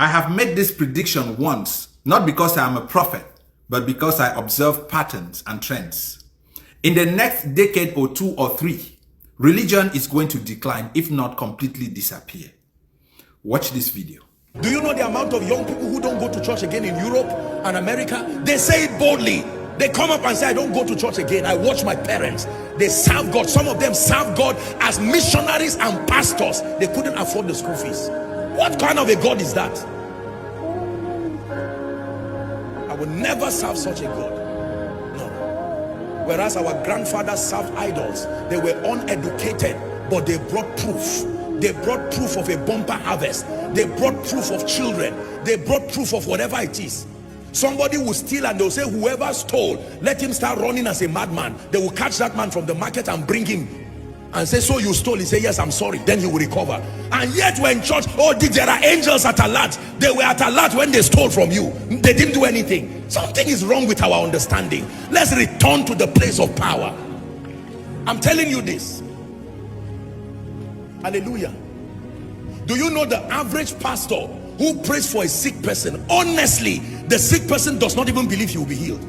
I have made this prediction once, not because I am a prophet, but because I observe patterns and trends. In the next decade or 2 or 3, religion is going to decline, if not completely disappear. Watch this video. Do you know the amount of young people who don't go to church again in Europe and America? They say it boldly. They come up and say, I don't go to church again. I watch my parents. They serve God. Some of them serve God as missionaries and pastors. They couldn't afford the school fees. What kind of a God is that? I will never serve such a God. No. Whereas our grandfathers served idols. They were uneducated, but they brought proof. They brought proof of a bumper harvest. They brought proof of children. They brought proof of whatever it is. Somebody will steal and they'll say, whoever stole, let him start running as a madman. They will catch that man from the market and bring him and say, so you stole? He say, yes, I'm sorry. Then he will recover. And yet we're in church, oh, there are angels at alert. They were at alert when they stole from you. They didn't do anything. Something is wrong with our understanding. Let's return to the place of power. I'm telling you this. Hallelujah. Do you know the average pastor who prays for a sick person, honestly, the sick person does not even believe he will be healed?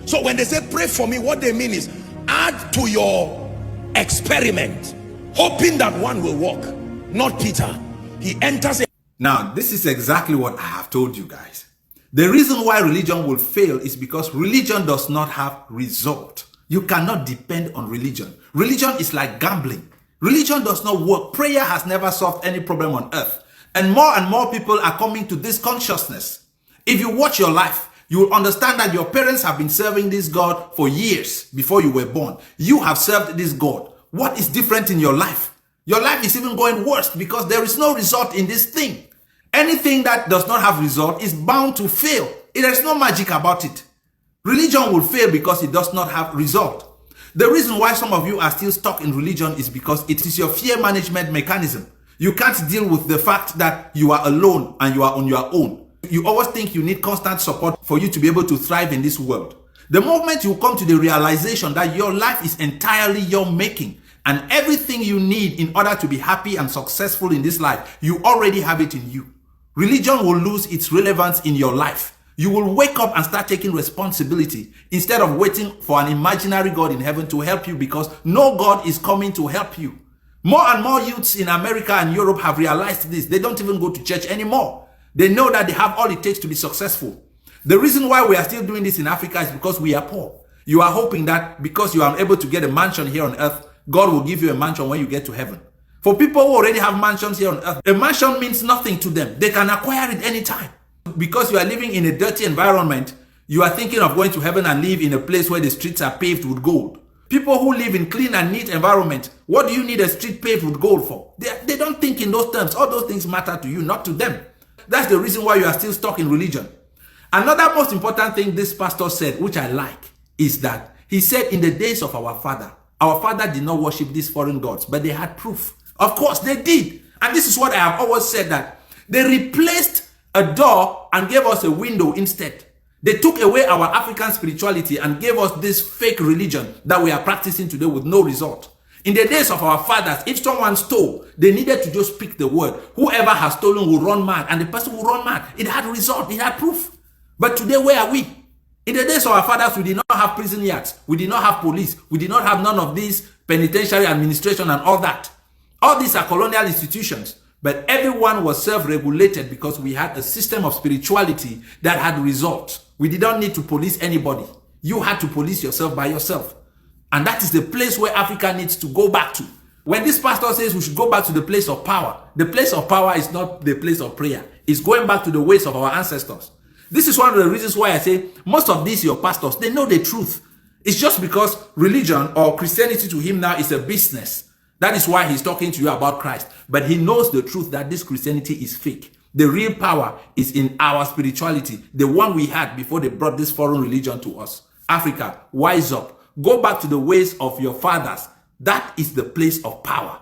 So when they say pray for me, what they mean is add to your experiment, hoping that one will work. Not Peter. He enters. Now, this is exactly what I have told you guys. The reason why religion will fail is because religion does not have result. You cannot depend on religion. Religion is like gambling. Religion does not work. Prayer has never solved any problem on earth. And more people are coming to this consciousness. If you watch your life, you will understand that your parents have been serving this God for years before you were born. You have served this God. What is different in your life? Your life is even going worse because there is no result in this thing. Anything that does not have result is bound to fail. There is no magic about it. Religion will fail because it does not have result. The reason why some of you are still stuck in religion is because it is your fear management mechanism. You can't deal with the fact that you are alone and you are on your own. You always think you need constant support for you to be able to thrive in this world. The moment you come to the realization that your life is entirely your making and everything you need in order to be happy and successful in this life, you already have it in you. Religion will lose its relevance in your life. You will wake up and start taking responsibility instead of waiting for an imaginary God in heaven to help you, because no God is coming to help you. More and more youths in America and Europe have realized this. They don't even go to church anymore. They know that they have all it takes to be successful. The reason why we are still doing this in Africa is because we are poor. You are hoping that because you are able to get a mansion here on earth, God will give you a mansion when you get to heaven. For people who already have mansions here on earth, a mansion means nothing to them. They can acquire it anytime. Because you are living in a dirty environment, you are thinking of going to heaven and live in a place where the streets are paved with gold. People who live in clean and neat environment, what do you need a street paved with gold for? They don't think in those terms. All those things matter to you, not to them. That's the reason why you are still stuck in religion. Another most important thing this pastor said, which I like, is that he said in the days of our father did not worship these foreign gods, but they had proof. Of course, they did. And this is what I have always said, that they replaced a door and gave us a window instead. They took away our African spirituality and gave us this fake religion that we are practicing today with no result. In the days of our fathers, if someone stole, they needed to just speak the word. Whoever has stolen will run mad, and the person will run mad. It had result, it had proof. But today, where are we? In the days of our fathers, we did not have prison yards. We did not have police. We did not have none of these penitentiary administration and all that. All these are colonial institutions. But everyone was self-regulated because we had a system of spirituality that had results. We did not need to police anybody. You had to police yourself by yourself. And that is the place where Africa needs to go back to. When this pastor says we should go back to the place of power, the place of power is not the place of prayer. It's going back to the ways of our ancestors. This is one of the reasons why I say most of these your pastors, they know the truth. It's just because religion or Christianity to him now is a business. That is why he's talking to you about Christ. But he knows the truth that this Christianity is fake. The real power is in our spirituality, the one we had before they brought this foreign religion to us. Africa, wise up. Go back to the ways of your fathers. That is the place of power.